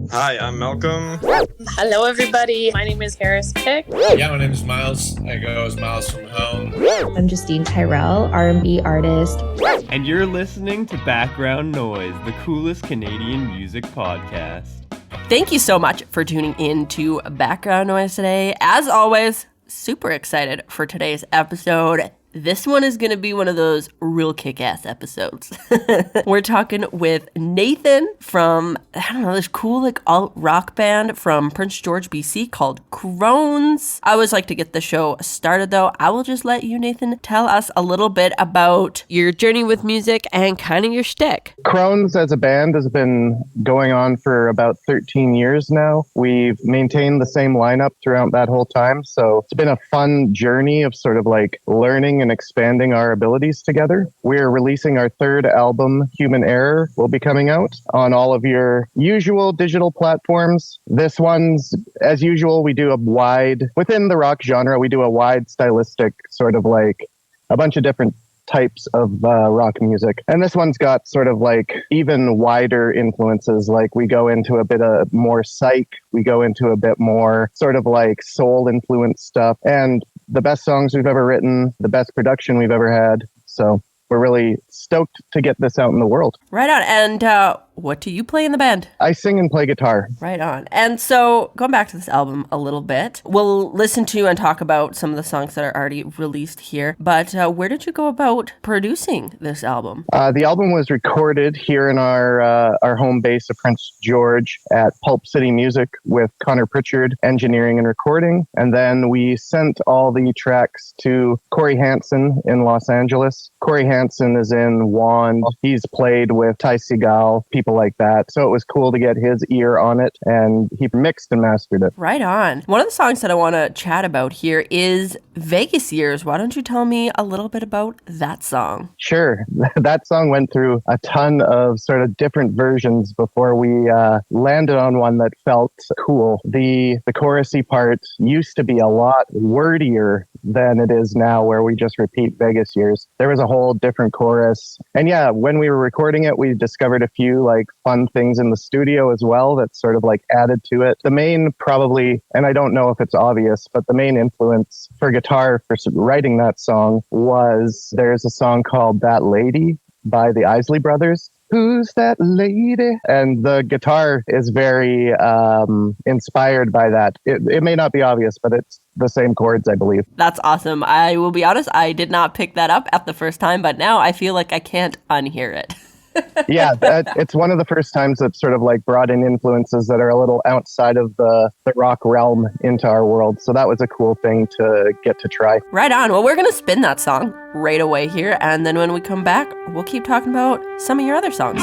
Hi, I'm Malcolm. Hello, everybody. My name is Harris Pick. Yeah, my name is Miles. I go as Miles from home. I'm Justine Tyrell, R&B artist. And you're listening to Background Noise, the coolest Canadian music podcast. Thank you so much for tuning in to Background Noise today. As always, super excited for today's episode. This one is going to be one of those real kick-ass episodes. We're talking with Nathan from, this cool alt rock band from Prince George, BC called Crones. I always like to get the show started though. I will just let you, Nathan, tell us a little bit about your journey with music and kind of your shtick. Crones as a band has been going on for about 13 years now. We've maintained the same lineup throughout that whole time. So it's been a fun journey of sort of learning and expanding our abilities together. We're releasing our third album, Human Error, will be coming out on all of your usual digital platforms. This one's, as usual, we do within the rock genre, we do a wide stylistic sort of a bunch of different types of rock music. And this one's got sort of even wider influences. We go into a bit of more psych, we go into a bit more sort of soul influenced stuff, and the best songs we've ever written, the best production we've ever had. So we're really stoked to get this out in the world. Right on. And what do you play in the band? I sing and play guitar. Right on. And so going back to this album a little bit, we'll listen to and talk about some of the songs that are already released here. But where did you go about producing this album? The album was recorded here in our home base of Prince George at Pulp City Music with Connor Pritchard, engineering and recording. And then we sent all the tracks to Corey Hansen in Los Angeles. Corey Hansen is in Wand. He's played with Ty Segall, people like that. So it was cool to get his ear on it, and he mixed and mastered it. Right on. One of the songs that I want to chat about here is Vegas Years. Why don't you tell me a little bit about that song? Sure. That song went through a ton of sort of different versions before we landed on one that felt cool. The chorusy part used to be a lot wordier than it is now, where we just repeat Vegas Years. There was a whole different chorus. And yeah, when we were recording it, we discovered a few fun things in the studio as well that sort of added to it. The main probably, and I don't know if it's obvious, but the main influence for guitar for writing that song was, there's a song called That Lady by the Isley Brothers. Who's that lady? And the guitar is very inspired by that. It may not be obvious, but it's the same chords, I believe. That's awesome. I will be honest, I did not pick that up at the first time, but now I feel like I can't unhear it. Yeah, it's one of the first times that sort of brought in influences that are a little outside of the rock realm into our world. So that was a cool thing to get to try. Right on. Well, we're going to spin that song right away here. And then when we come back, we'll keep talking about some of your other songs.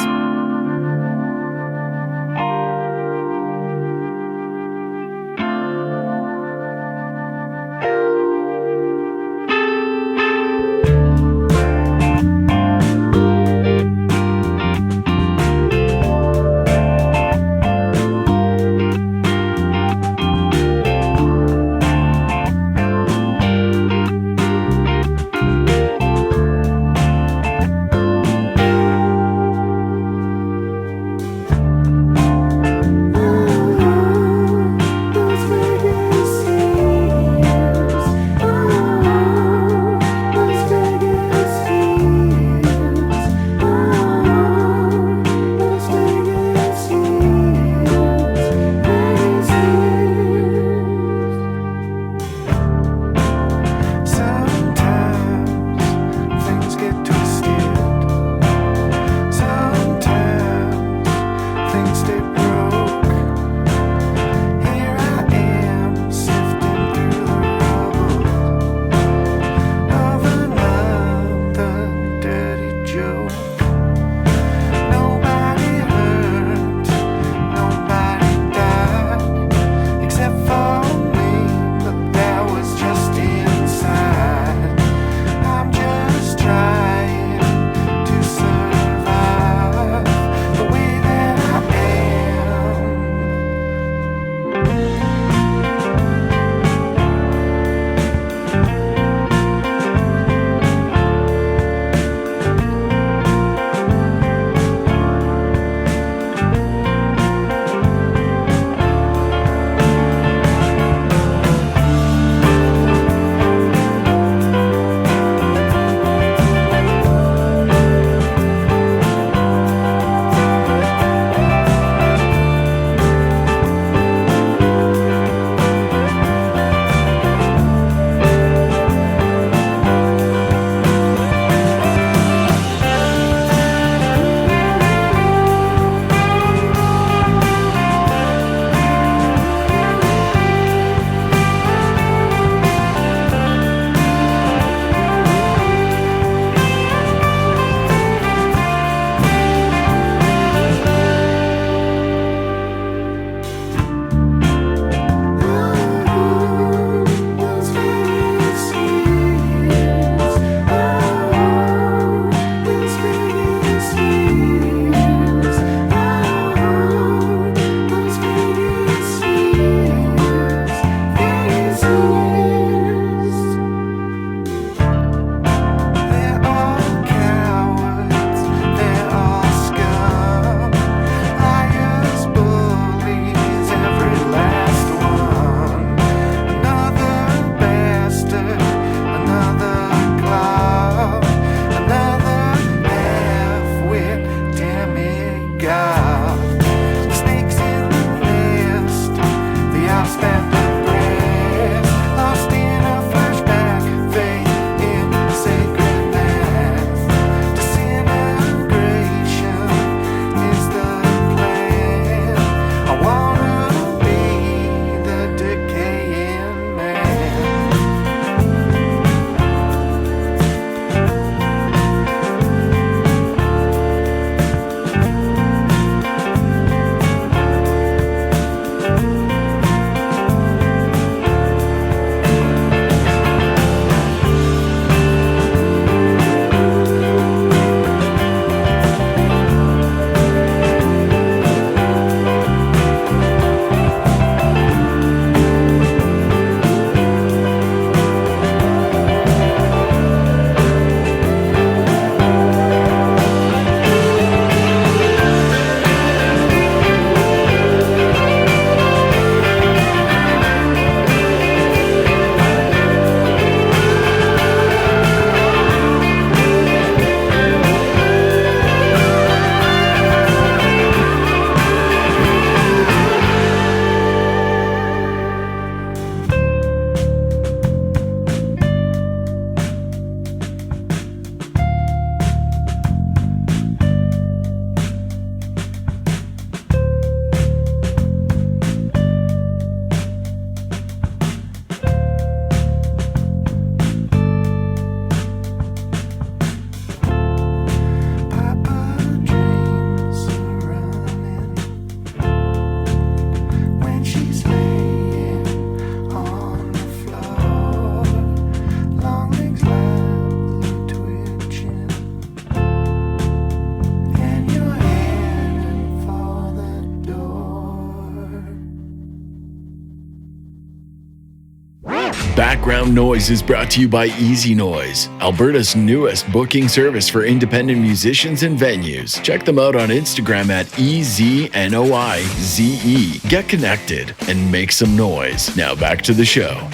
Background Noise is brought to you by Easy Noise, Alberta's newest booking service for independent musicians and venues. Check them out on Instagram at EZNOIZE. Get connected and make some noise. Now back to the show.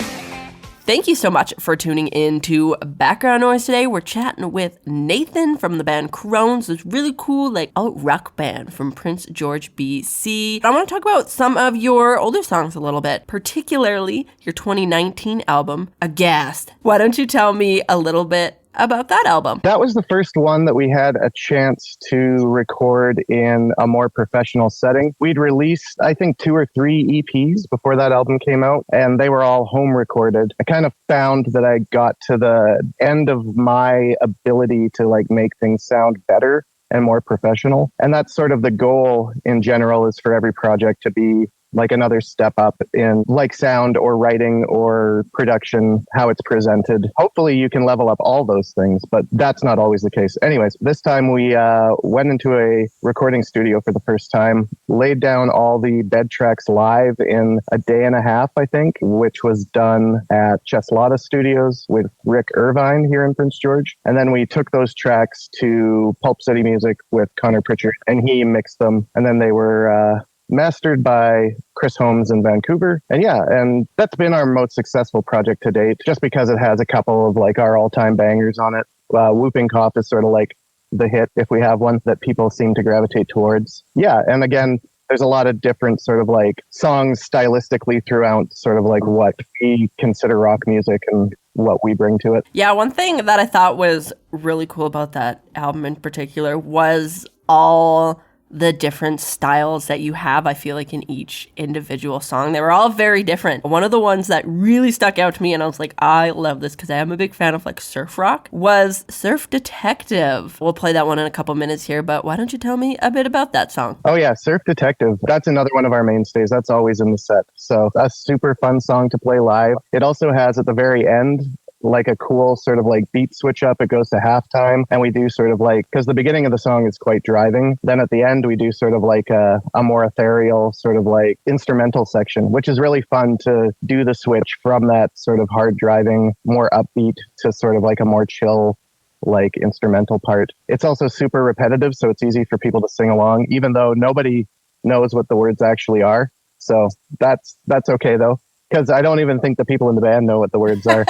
Thank you so much for tuning in to Background Noise today. We're chatting with Nathan from the band Crones, this really cool like alt rock band from Prince George, BC. I want to talk about some of your older songs a little bit, particularly your 2019 album, Aghast. Why don't you tell me a little bit about that album? That was the first one that we had a chance to record in a more professional setting. We'd released, I think, 2 or 3 EPs before that album came out, and they were all home recorded. I kind of found that I got to the end of my ability to like make things sound better and more professional. And that's sort of the goal in general, is for every project to be like another step up in like sound or writing or production, how it's presented. Hopefully you can level up all those things, but that's not always the case. Anyways, this time we went into a recording studio for the first time, laid down all the bed tracks live in a day and a half, I think, which was done at Cheslada Studios with Rick Irvine here in Prince George. And then we took those tracks to Pulp City Music with Connor Pritchard, and he mixed them. And then they were mastered by Chris Holmes in Vancouver. And yeah, and that's been our most successful project to date, just because it has a couple of like our all-time bangers on it. Whooping Cough is sort of like the hit, if we have one, that people seem to gravitate towards. Yeah, and again, there's a lot of different sort of like songs stylistically throughout sort of like what we consider rock music and what we bring to it. Yeah, one thing that I thought was really cool about that album in particular was all the different styles that you have, I feel like, in each individual song. They were all very different. One of the ones that really stuck out to me, and I was like, I love this because I am a big fan of like surf rock, was Surf Detective. We'll play that one in a couple minutes here, but why don't you tell me a bit about that song? Oh yeah, Surf Detective. That's another one of our mainstays. That's always in the set. So a super fun song to play live. It also has at the very end like a cool sort of like beat switch up. It goes to halftime, and we do sort of like, because the beginning of the song is quite driving, then at the end we do sort of like a more ethereal sort of like instrumental section, which is really fun to do the switch from that sort of hard driving, more upbeat to sort of like a more chill like instrumental part. It's also super repetitive, so it's easy for people to sing along, even though nobody knows what the words actually are. So that's okay though, because I don't even think the people in the band know what the words are.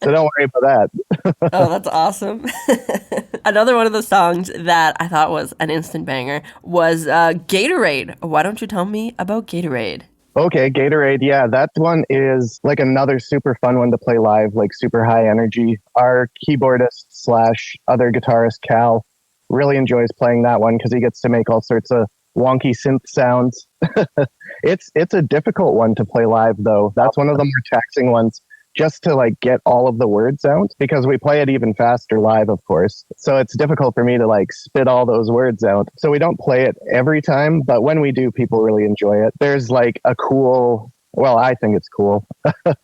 So don't worry about that. Oh, that's awesome. Another one of the songs that I thought was an instant banger was Gatorade. Why don't you tell me about Gatorade? Okay, Gatorade. Yeah, that one is like another super fun one to play live, like super high energy. Our keyboardist slash other guitarist, Cal, really enjoys playing that one because he gets to make all sorts of wonky synth sounds. It's a difficult one to play live, though. That's one of the more taxing ones, just to like get all of the words out, because we play it even faster live, of course. So it's difficult for me to like spit all those words out. So we don't play it every time, but when we do, people really enjoy it. There's like a cool, well, I think it's cool,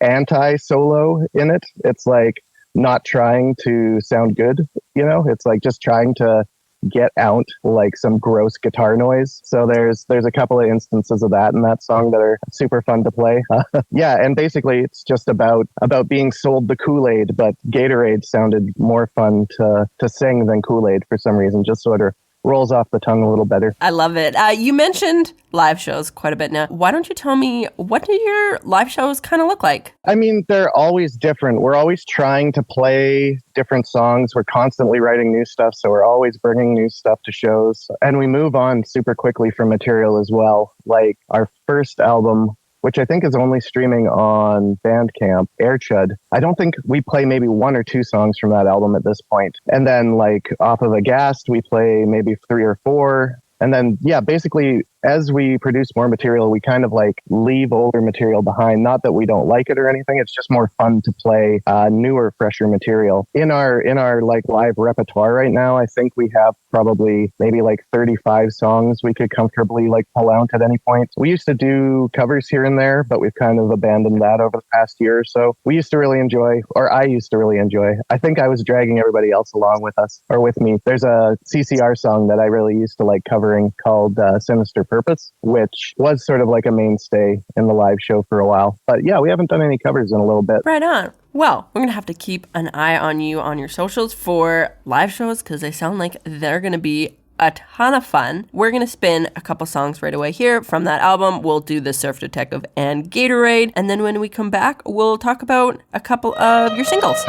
anti-solo in it. It's like not trying to sound good, you know? It's like just trying to get out like some gross guitar noise. So there's a couple of instances of that in that song that are super fun to play. Yeah, and basically it's just about being sold the Kool-Aid, but Gatorade sounded more fun to sing than Kool-Aid for some reason, just sort of rolls off the tongue a little better. I love it. You mentioned live shows quite a bit now. Why don't you tell me, what do your live shows kind of look like? I mean, they're always different. We're always trying to play different songs. We're constantly writing new stuff, so we're always bringing new stuff to shows. And we move on super quickly from material as well. Like our first album, which I think is only streaming on Bandcamp, Airchud. I don't think we play maybe 1 or 2 songs from that album at this point. And then like off of Aghast, we play maybe 3 or 4. And then, yeah, basically, as we produce more material, we kind of like leave older material behind. Not that we don't like it or anything. It's just more fun to play newer, fresher material. In our like live repertoire right now, I think we have probably maybe like 35 songs we could comfortably like pull out at any point. We used to do covers here and there, but we've kind of abandoned that over the past year or so. We used to really enjoy, or I used to really enjoy. I think I was dragging everybody else along with us or with me. There's a CCR song that I really used to like cover covering called Sinister Purpose, which was sort of like a mainstay in the live show for a while. But yeah, we haven't done any covers in a little bit. Right on. Well, we're going to have to keep an eye on you on your socials for live shows because they sound like they're going to be a ton of fun. We're going to spin a couple songs right away here from that album. We'll do the Surf Detective and Gatorade. And then when we come back, we'll talk about a couple of your singles.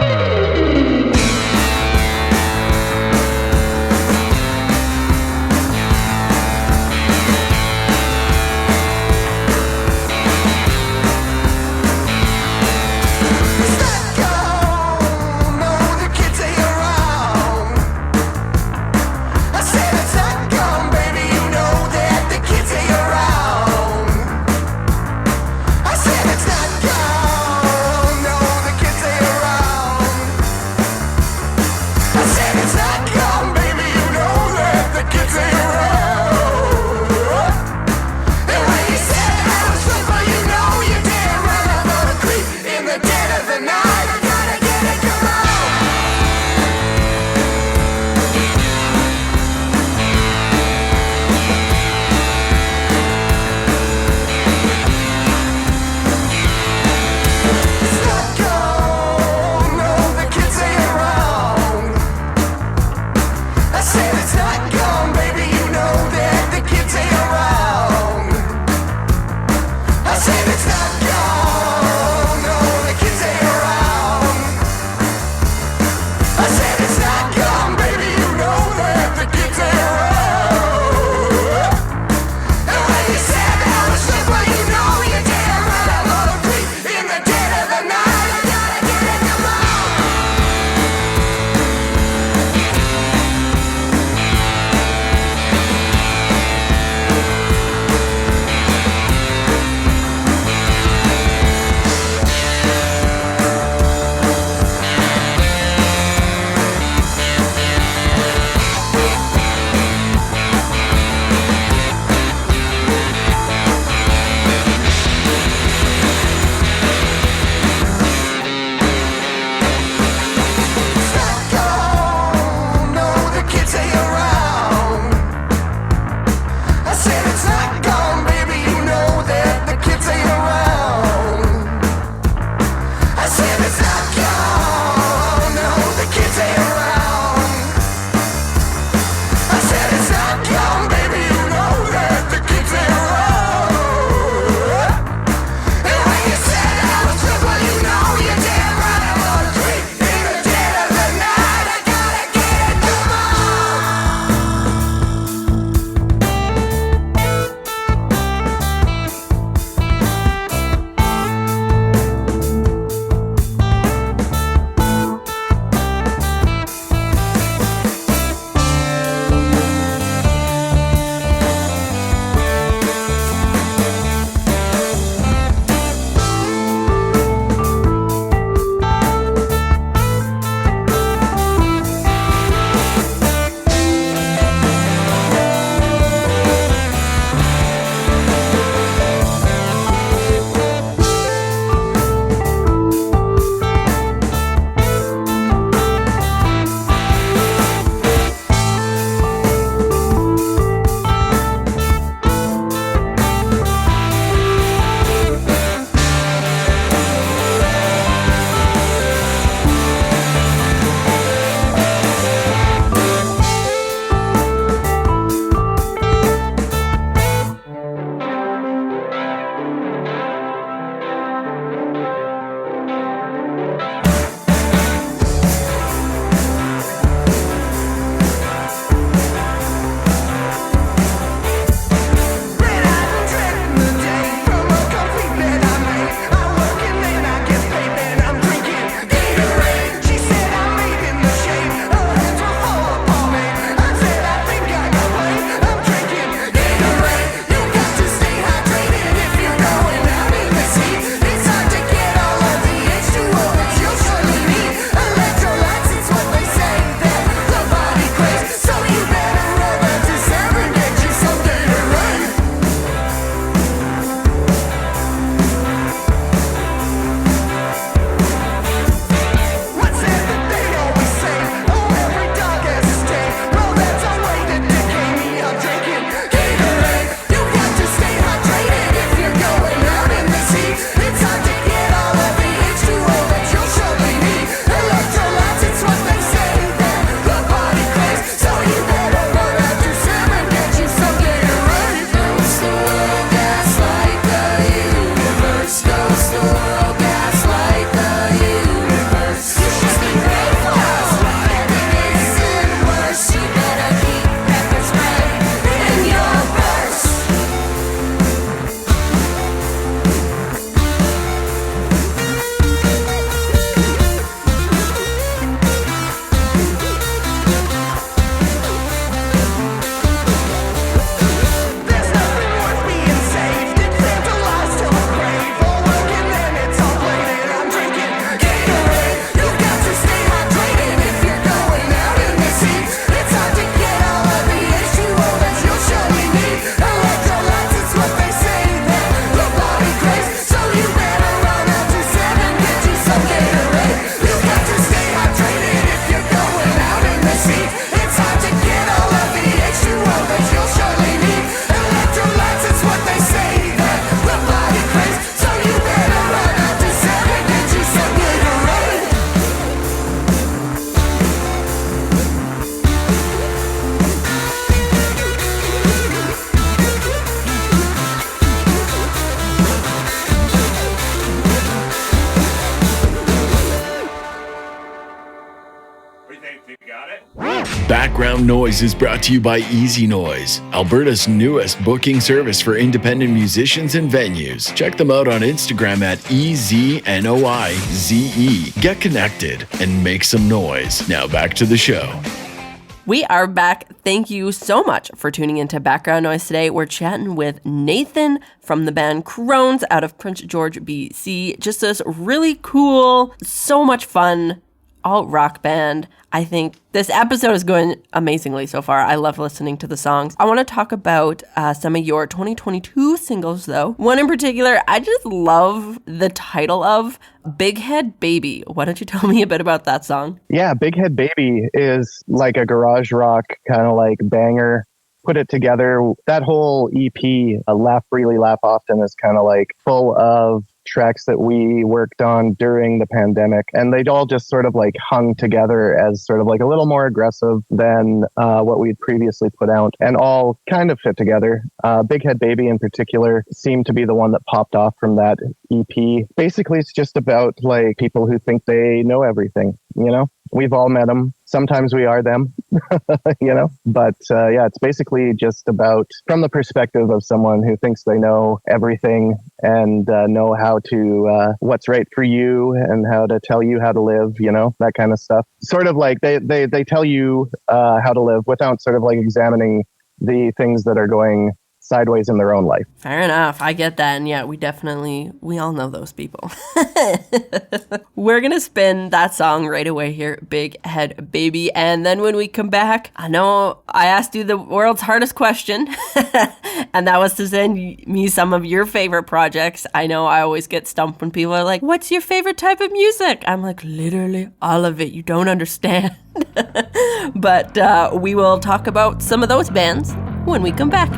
Background Noise is brought to you by Easy Noise, Alberta's newest booking service for independent musicians and venues. Check them out on Instagram at EZNOIZE. Get connected and make some noise. Now back to the show. We are back. Thank you so much for tuning into Background Noise today. We're chatting with Nathan from the band Crones out of Prince George, BC. Just this really cool, so much fun alt-rock band. I think this episode is going amazingly so far. I love listening to the songs. I want to talk about some of your 2022 singles, though. One in particular, I just love the title of Big Head Baby. Why don't you tell me a bit about that song? Yeah, Big Head Baby is like a garage rock kind of like banger. Put it together. That whole EP, Laugh Freely, Laugh Often, is kind of like full of tracks that we worked on during the pandemic, and they'd all just sort of like hung together as sort of like a little more aggressive than what we'd previously put out, and all kind of fit together. Big Head Baby in particular seemed to be the one that popped off from that EP. Basically, it's just about like people who think they know everything, you know? We've all met them. Sometimes we are them, you know? But yeah, it's basically just about from the perspective of someone who thinks they know everything and know how to, what's right for you and how to tell you how to live, you know, that kind of stuff. Sort of like they tell you how to live without sort of like examining the things that are going sideways in their own life. Fair enough. I get that. And yeah, we all know those people. We're going to spin that song right away here, Big Head Baby. And then when we come back, I know I asked you the world's hardest question, and that was to send me some of your favorite projects. I know I always get stumped when people are like, what's your favorite type of music? I'm like, literally all of it. You don't understand. But we will talk about some of those bands when we come back.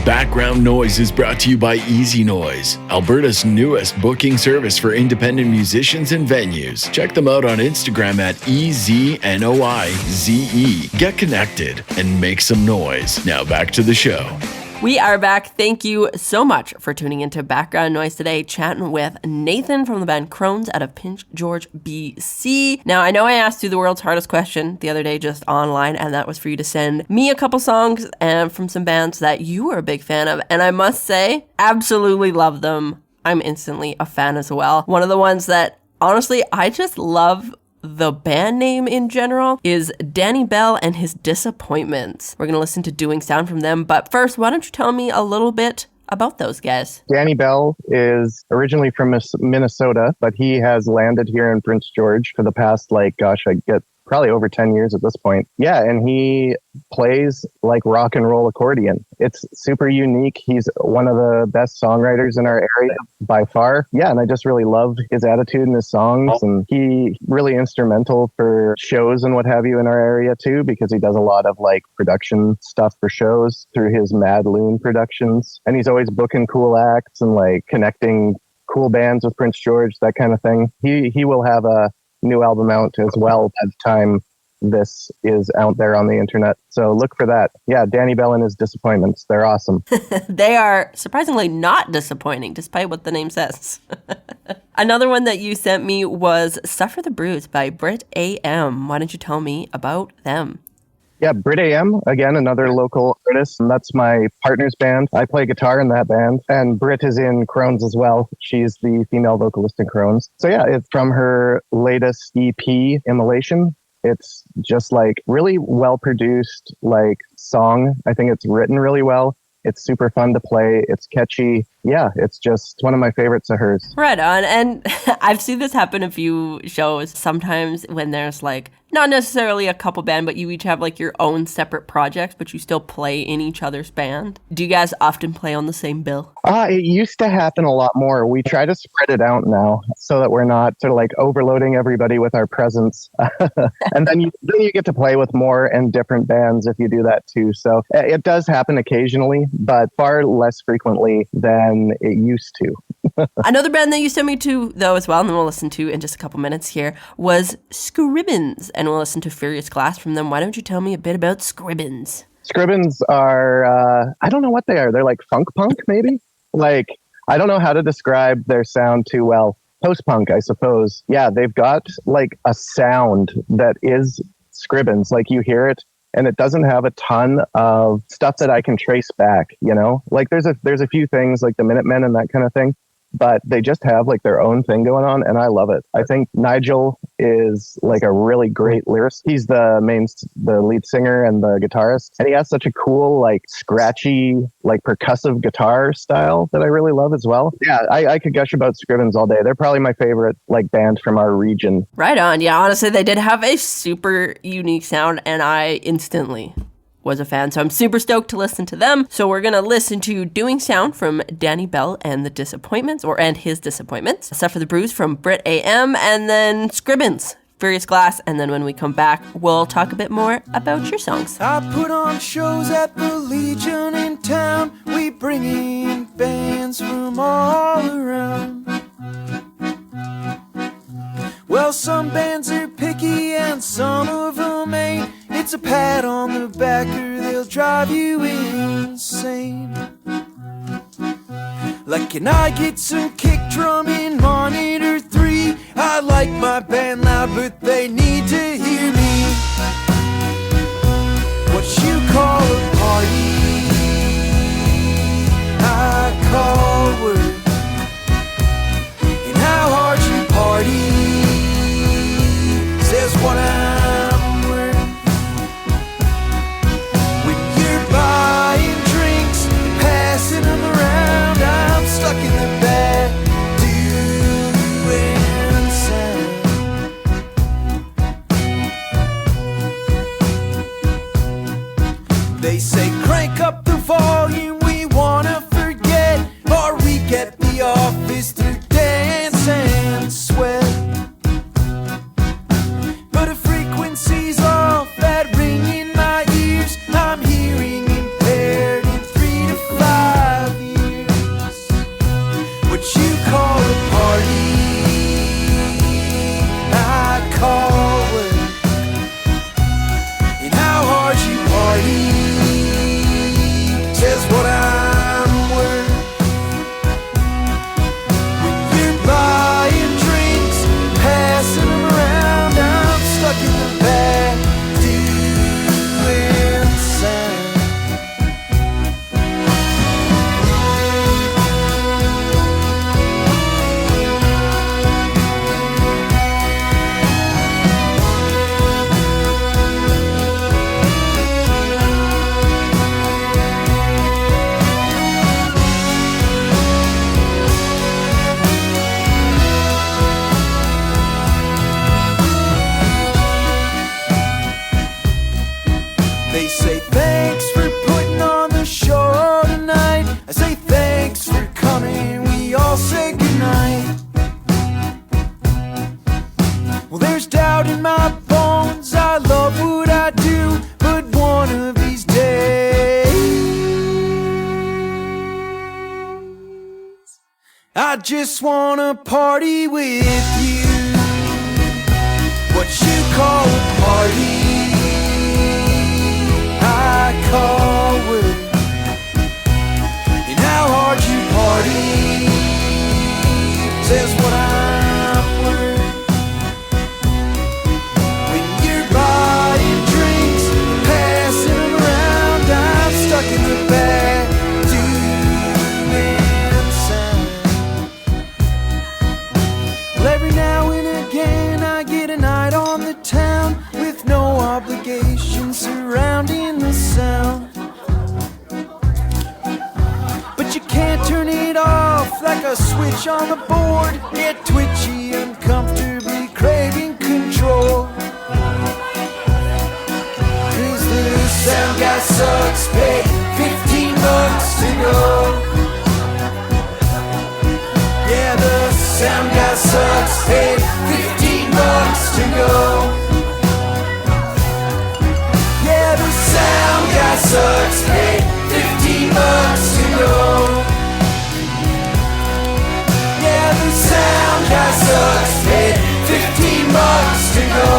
Background Noise is brought to you by Easy Noise, Alberta's newest booking service for independent musicians and venues. Check them out on Instagram at EZNOIZE. Get connected and make some noise. Now back to the show. We are back. Thank you so much for tuning into Background Noise today, chatting with Nathan from the band Crones out of Prince George, BC. Now, I know I asked you the world's hardest question the other day just online, and that was for you to send me a couple songs and from some bands that you were a big fan of. And I must say, absolutely love them. I'm instantly a fan as well. One of the ones that, honestly, I just love the band name in general is Danny Bell and His Disappointments. We're going to listen to Doing Sound from them, but first, why don't you tell me a little bit about those guys? Danny Bell is originally from Minnesota, but he has landed here in Prince George for the past, I get probably over 10 years at this point. Yeah, and he plays like rock and roll accordion. It's super unique. He's one of the best songwriters in our area by far. Yeah, and I just really love his attitude and his songs. And he really instrumental for shows and what have you in our area too, because he does a lot of like production stuff for shows through his Mad Loon productions. And he's always booking cool acts and like connecting cool bands with Prince George, that kind of thing. He will have a new album out as well by the time this is out there on the internet. So look for that. Yeah, Danny Bell and his Disappointments. They're awesome. They are surprisingly not disappointing, despite what the name says. Another one that you sent me was Suffer the Bruise by Brit AM. Why don't you tell me about them? Yeah, Brit AM, again, another local artist. And that's my partner's band. I play guitar in that band. And Brit is in Crones as well. She's the female vocalist in Crones. So yeah, it's from her latest EP, Immolation. It's just like really well produced, like song. I think it's written really well. It's super fun to play. It's catchy. Yeah, it's just one of my favorites of hers. Right on. And I've seen this happen a few shows. Sometimes when there's like, not necessarily a couple band, but you each have like your own separate projects, but you still play in each other's band. Do you guys often play on the same bill? It used to happen a lot more. We try to spread it out now so that we're not sort of like overloading everybody with our presence. And then you get to play with more and different bands if you do that too. So it does happen occasionally, but far less frequently than it used to. Another band that you sent me to, though, as well, and then we'll listen to in just a couple minutes here, was Scribbins. And we'll listen to Furious Glass from them. Why don't you tell me a bit about Scribbins? Scribbins are, I don't know what they are. They're like funk punk, maybe? Like, I don't know how to describe their sound too well. Post-punk, I suppose. Yeah, they've got like a sound that is Scribbins. Like you hear it, and it doesn't have a ton of stuff that I can trace back, you know? Like there's a few things like the Minutemen and that kind of thing, but they just have like their own thing going on, and I love it. I think Nigel is like a really great lyricist. He's the lead singer and the guitarist, and he has such a cool, like scratchy, like percussive guitar style that I really love as well. Yeah, I could gush about Scribbins all day. They're probably my favorite like band from our region. Right on. Yeah, honestly, they did have a super unique sound, and I instantly was a fan, so I'm super stoked to listen to them. So we're gonna listen to Doing Sound from Danny Bell and the Disappointments, and his Disappointments, Suffer the Bruise from Brit AM, and then Scribbins, Furious Glass, and then when we come back, we'll talk a bit more about your songs. I put on shows at the Legion in town. We bring in bands from all around. Well, some bands are picky and some of them ain't. It's a pat on the back or they'll drive you insane. Like, can I get some kick drum in monitor 3? I like my band loud, but they need to hear me. What you call a party, I call work. And how hard you party says what I'm worth. When you're buying drinks, passing them around, I'm stuck in the back doing sound. out in my bones. I love what I do, but one of these days I just wanna party with you. What you call a party, I call work. And how hard you party says what I'm worth. When you're buying drinks, passing them around, I'm stuck in the back doing sound. Well, every now and again I get a night on the town with no obligation surrounding the sound. But you can't turn it off like a switch on the board. Get twitchy, uncomfortably craving control. Cause the sound guy sucks, pay $15 to go. Yeah, the sound guy sucks, pay $15 to go. Yeah, the sound guy sucks, pay $15 to go. Yeah, the sound guy sucks, paid $15 to go.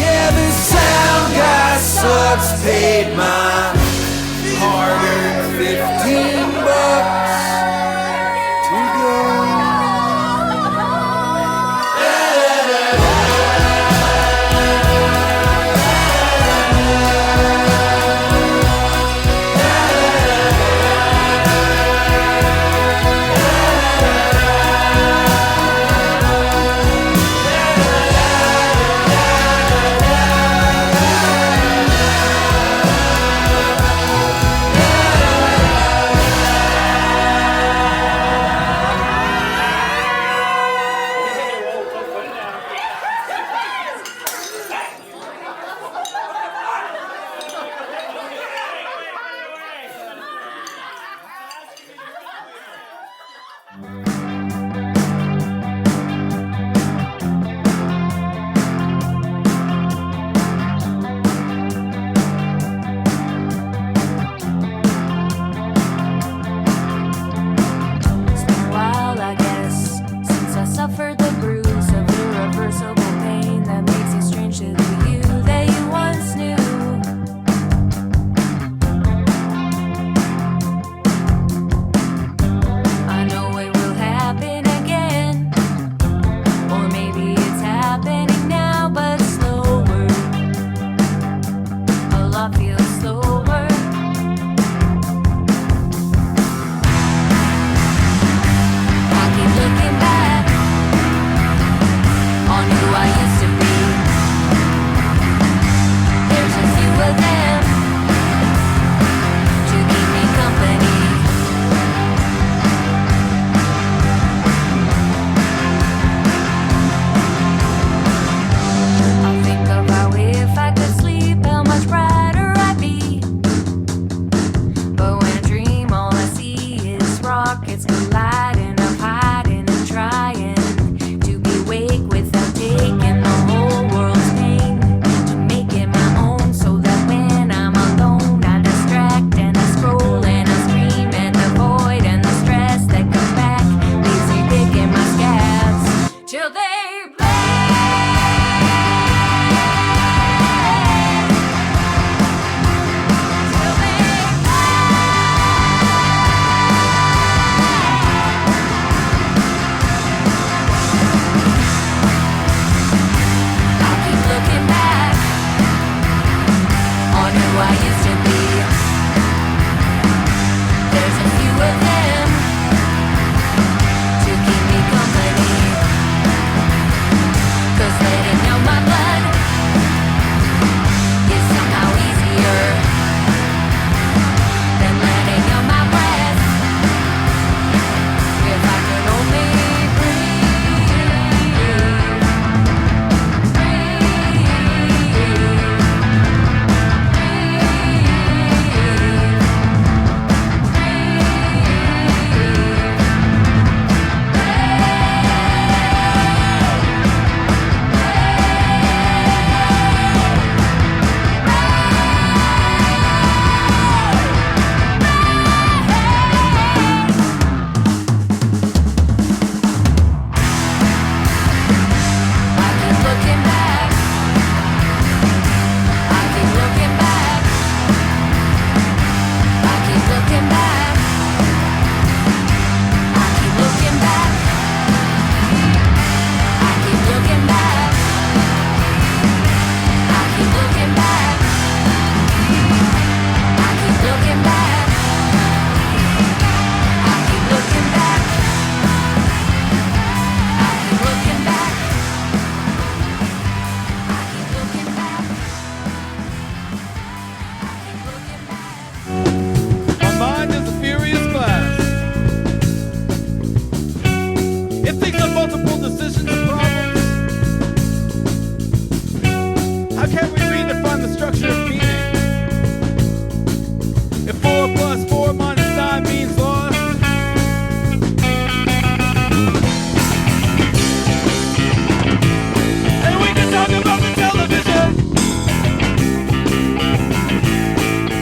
Yeah, the sound guy sucks, paid my hard-earned $15 to go. It thinks of multiple decisions and problems. How can we redefine the structure of meaning? If 4 plus 4 minus 9 means lost. And we can talk about the television.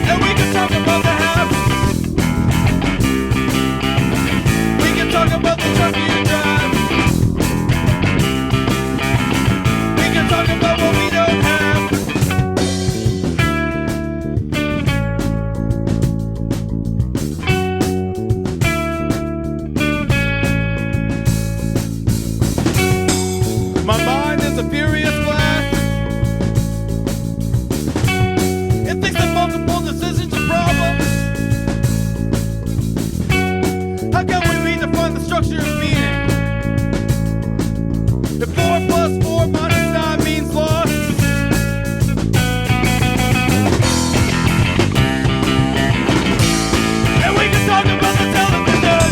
And we can talk about the have. We can talk about the truck you drive. We can talk about what we don't have. My mind is a furious blast. It thinks of multiple decisions and problems. How can we redefine the structure of meaning? If 4 plus 4 minus 9 means lost. And we can talk about the television.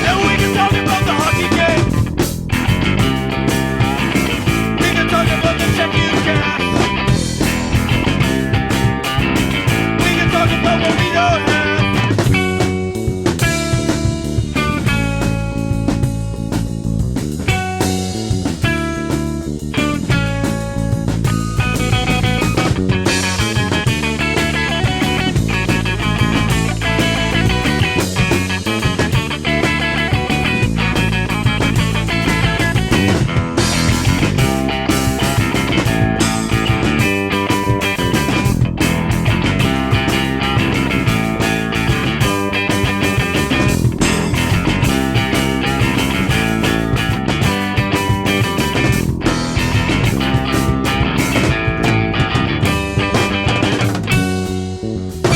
And we can talk about the hockey game. We can talk about the check you cash. We can talk about what we don't have.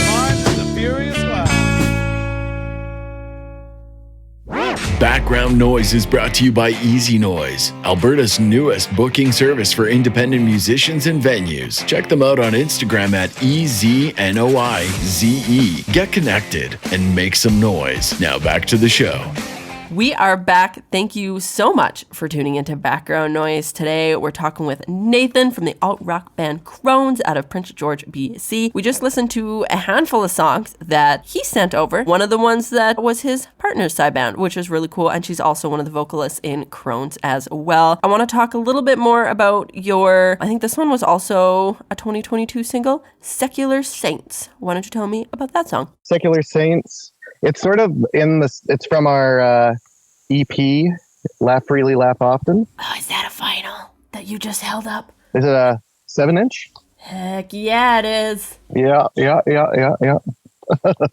Mine is a furious blast. Background Noise is brought to you by Easy Noise, Alberta's newest booking service for independent musicians and venues. Check them out on Instagram at EZNOIZE. Get connected and make some noise. Now back to the show. We are back. Thank you so much for tuning into Background Noise. Today, we're talking with Nathan from the alt-rock band Crones out of Prince George, BC. We just listened to a handful of songs that he sent over. One of the ones that was his partner's side band, which is really cool, and she's also one of the vocalists in Crones as well. I want to talk a little bit more about your, I think this one was also a 2022 single, Secular Saints. Why don't you tell me about that song? Secular Saints. It's sort of it's from our EP, Laugh Freely, Laugh Often. Oh, is that a vinyl that you just held up? Is it a 7-inch? Heck yeah, it is. Yeah.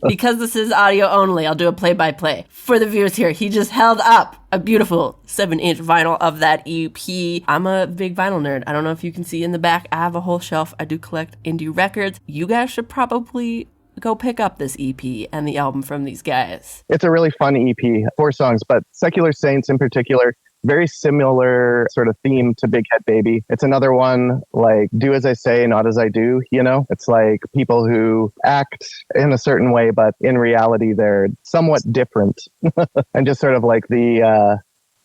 Because this is audio only, I'll do a play-by-play. For the viewers here, he just held up a beautiful 7-inch vinyl of that EP. I'm a big vinyl nerd. I don't know if you can see in the back, I have a whole shelf. I do collect indie records. You guys should probably go pick up this EP and the album from these guys. It's a really fun EP, 4 songs, but Secular Saints in particular, very similar sort of theme to Big Head Baby. It's another one like do as I say, not as I do, you know? It's like people who act in a certain way, but in reality, they're somewhat different. And just sort of like the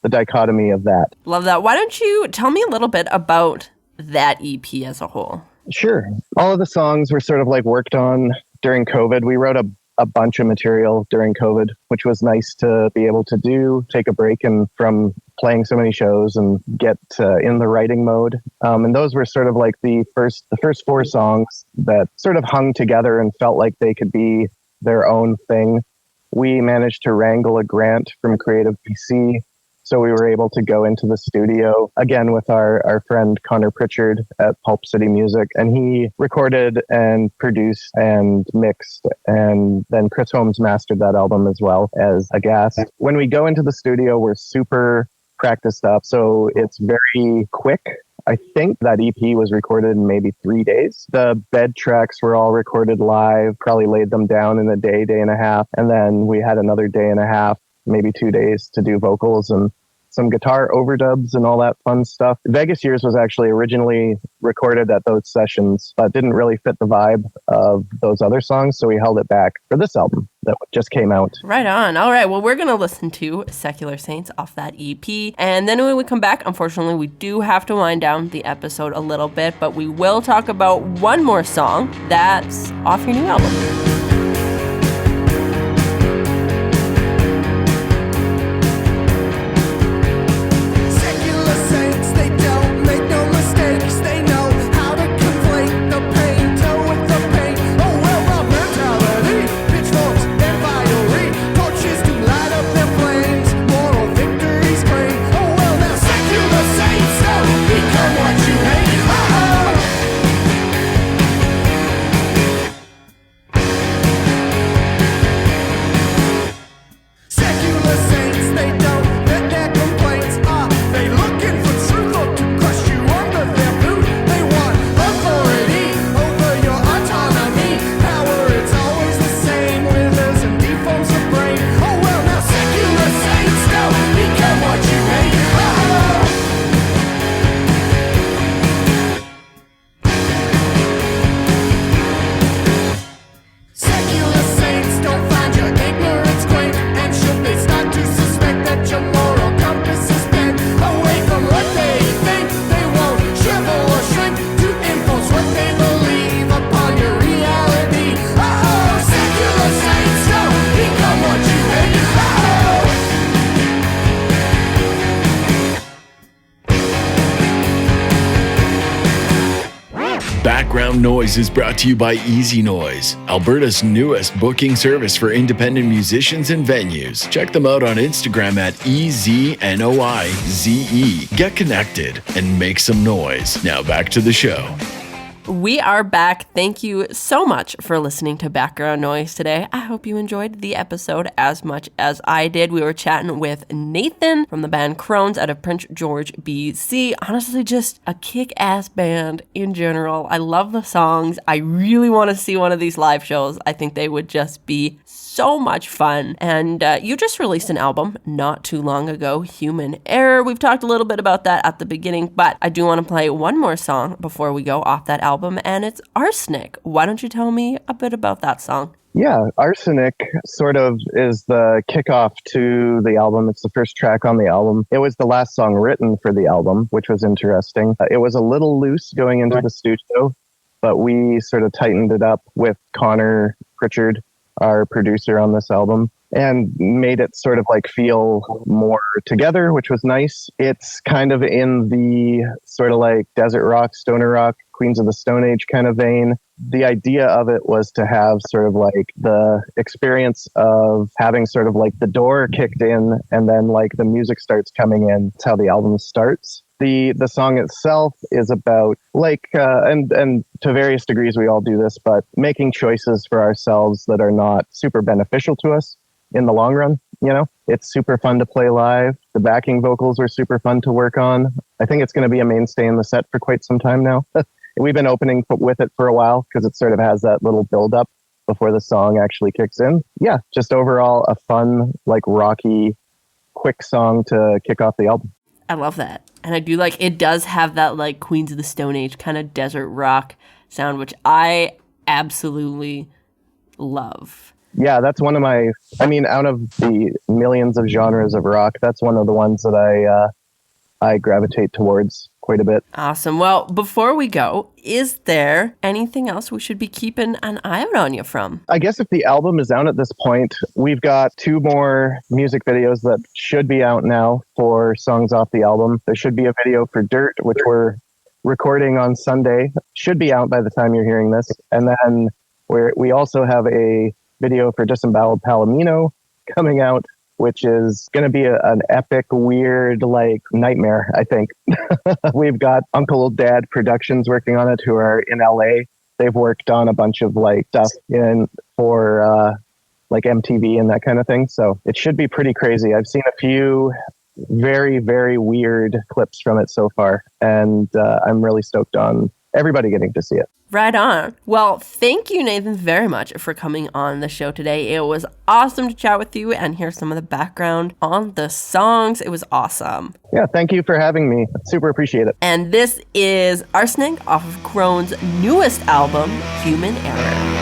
dichotomy of that. Love that. Why don't you tell me a little bit about that EP as a whole? Sure. All of the songs were sort of like worked on during COVID. We wrote a bunch of material during COVID, which was nice to be able to do, take a break and from playing so many shows and get in the writing mode. And those were sort of like the first 4 songs that sort of hung together and felt like they could be their own thing. We managed to wrangle a grant from Creative BC. So we were able to go into the studio again with our friend Connor Pritchard at Pulp City Music, and he recorded and produced and mixed, and then Chris Holmes mastered that album as well as a guest. When we go into the studio, we're super practiced up, so it's very quick. I think that EP was recorded in maybe 3 days. The bed tracks were all recorded live, probably laid them down in a day and a half, and then we had another day and a half, maybe 2 days to do vocals, and some guitar overdubs and all that fun stuff. Vegas Years was actually originally recorded at those sessions, but didn't really fit the vibe of those other songs, so we held it back for this album that just came out. Right on. All right, well, we're going to listen to Secular Saints off that EP, and then when we come back, unfortunately, we do have to wind down the episode a little bit, but we will talk about one more song that's off your new album. Background Noise is brought to you by Easy Noise, Alberta's newest booking service for independent musicians and venues. Check them out on Instagram at EZNOIZE. Get connected and make some noise. Now back to the show. We are back. Thank you so much for listening to Background Noise today. I hope you enjoyed the episode as much as I did. We were chatting with Nathan from the band Crones out of Prince George, BC. Honestly, just a kick-ass band in general. I love the songs. I really want to see one of these live shows. I think they would just be so much fun. And you just released an album not too long ago, Human Error. We've talked a little bit about that at the beginning, but I do want to play one more song before we go off that album, and it's Arsenic. Why don't you tell me a bit about that song? Yeah, Arsenic sort of is the kickoff to the album. It's the first track on the album. It was the last song written for the album, which was interesting. It was a little loose going into the studio, but we sort of tightened it up with Connor Pritchard, our producer on this album, and made it sort of like feel more together, which was nice. It's kind of in the sort of like desert rock, stoner rock, Queens of the Stone Age kind of vein. The idea of it was to have sort of like the experience of having sort of like the door kicked in and then like the music starts coming in. That's how the album starts. The song itself is about like, and to various degrees we all do this, but making choices for ourselves that are not super beneficial to us in the long run. You know, it's super fun to play live. The backing vocals were super fun to work on. I think it's going to be a mainstay in the set for quite some time now. We've been opening with it for a while because it sort of has that little build up before the song actually kicks in. Yeah, just overall a fun, like rocky, quick song to kick off the album. I love that. And I do like, it does have that like Queens of the Stone Age kind of desert rock sound, which I absolutely love. Yeah, that's one of my, I mean, out of the millions of genres of rock, that's one of the ones that I gravitate towards quite a bit. Awesome. Well, before we go, is there anything else we should be keeping an eye out on you from? I guess if the album is out at this point, we've got 2 more music videos that should be out now for songs off the album. There should be a video for Dirt, which we're recording on Sunday. Should be out by the time you're hearing this. And then we also have a video for Disemboweled Palomino coming out, which is going to be an epic, weird, like nightmare, I think. We've got Uncle Dad Productions working on it, who are in LA. They've worked on a bunch of like stuff for like MTV and that kind of thing. So it should be pretty crazy. I've seen a few very, very weird clips from it so far, and I'm really stoked on everybody getting to see it. Right on. Well, thank you, Nathan, very much for coming on the show today. It was awesome to chat with you and hear some of the background on the songs. It was awesome. Yeah, thank you for having me. Super appreciate it. And this is Arsenic off of Crones' newest album, Human Error.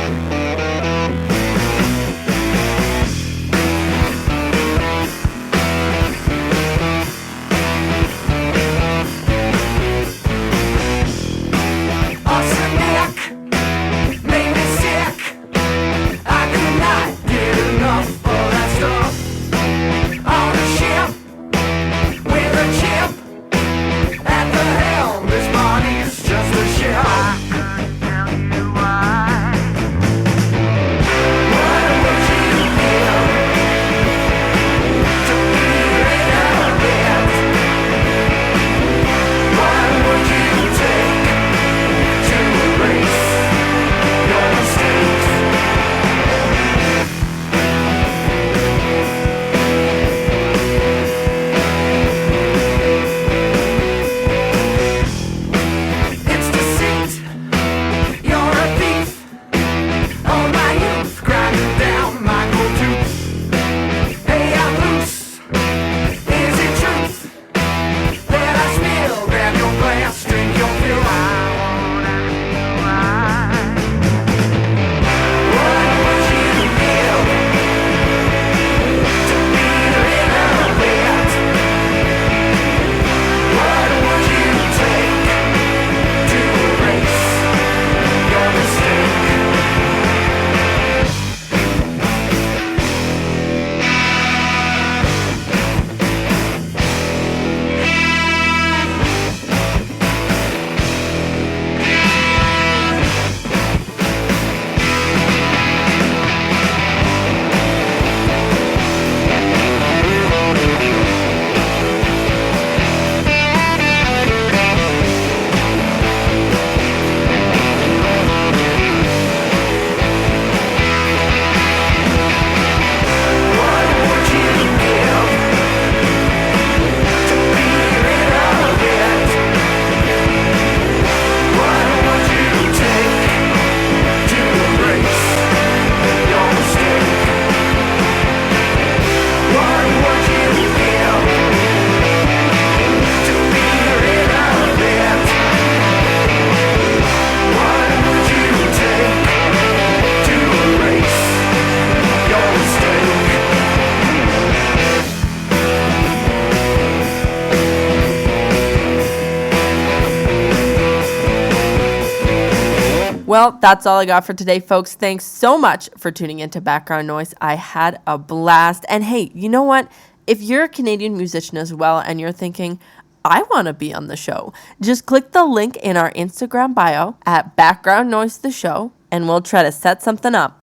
Well, that's all I got for today, folks. Thanks so much for tuning into Background Noise. I had a blast. And hey, you know what? If you're a Canadian musician as well and you're thinking, I want to be on the show, just click the link in our Instagram bio at Background Noise the Show and we'll try to set something up.